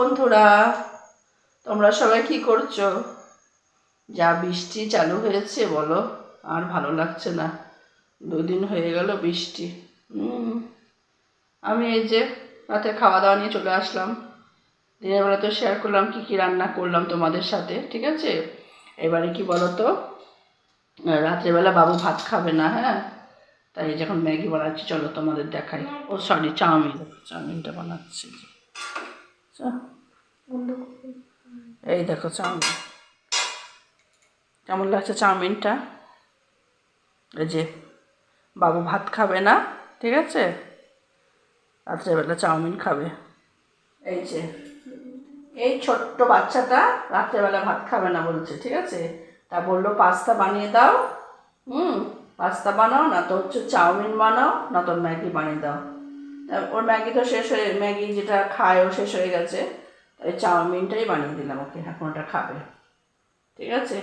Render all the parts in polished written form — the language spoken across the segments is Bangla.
বন্ধুরা, তোমরা সবাই কি করছো? যা বৃষ্টি চালু হয়েছে বলো, আর ভালো লাগছে না। 2 দিন হয়ে গেল বৃষ্টি। আমি এই যে রাতে খাওয়া দাওয়া নিয়ে চলে আসলাম। দিনের বেলা তো শেয়ার করলাম কি কি রান্না করলাম তোমাদের সাথে, ঠিক আছে। এবারে কি বলো তো, রাত্রেবেলা বাবু ভাত খাবে না, হ্যাঁ, তাই যখন ম্যাগি বানাচ্ছি চলো তোমাদের দেখাই। ও সরি, চাউমিনটা বানাচ্ছি। এই দেখো চাউমিন, কেমন লাগছে চাউমিনটা। এই যে বাবু ভাত খাবে না, ঠিক আছে, রাত্রেবেলা চাউমিন খাবে। এই যে এই ছোট্ট বাচ্চাটা রাত্রেবেলা ভাত খাবে না বলছে, ঠিক আছে। তা বললো পাস্তা বানিয়ে দাও। পাস্তা বানাও, না তো হচ্ছে চাউমিন বানাও, না তো ম্যাগি বানিয়ে দাও। ওর ম্যাগি তো শেষ হয়ে, ম্যাগি যেটা খায় ও শেষ হয়ে গেছে, তাই চাউমিনটাই বানিয়ে দিলাম ওকে, এখন ওটা খাবে, ঠিক আছে।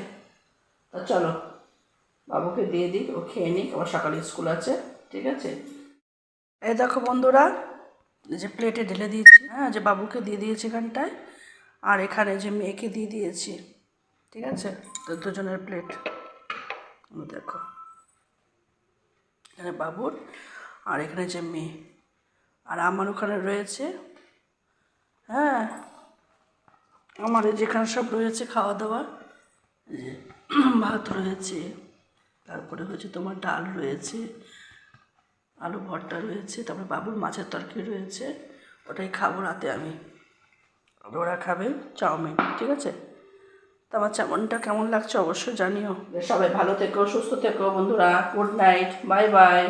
তো চলো বাবুকে দিয়ে দিই, ও খেয়ে নিক, আবার সকালে স্কুল আছে, ঠিক আছে। এই দেখো বন্ধুরা, এই যে প্লেটে ঢেলে দিয়েছি, হ্যাঁ, যে বাবুকে দিয়ে দিয়েছি এখানটায়, আর এখানে যে মেয়েকে দিয়ে দিয়েছি, ঠিক আছে। তো দুজনের প্লেট দেখো, এখানে বাবুর আর এখানে যে মেয়ে, আর আমার ওখানে রয়েছে, হ্যাঁ, আমার যেখানে সব রয়েছে খাওয়া দাওয়া, যে ভাত রয়েছে, তারপরে হচ্ছে তোমার ডাল রয়েছে, আলু ভর্তা রয়েছে, তারপরে বাবুর মাছের তরকারি রয়েছে, ওটাই খাবো রাতে আমি। ওরা খাবে চাউমিন, ঠিক আছে। তো আমার চাউমিনটা কেমন লাগছে অবশ্যই জানিও। সবাই ভালো থেকো, সুস্থ থেকো বন্ধুরা। Good night, bye bye.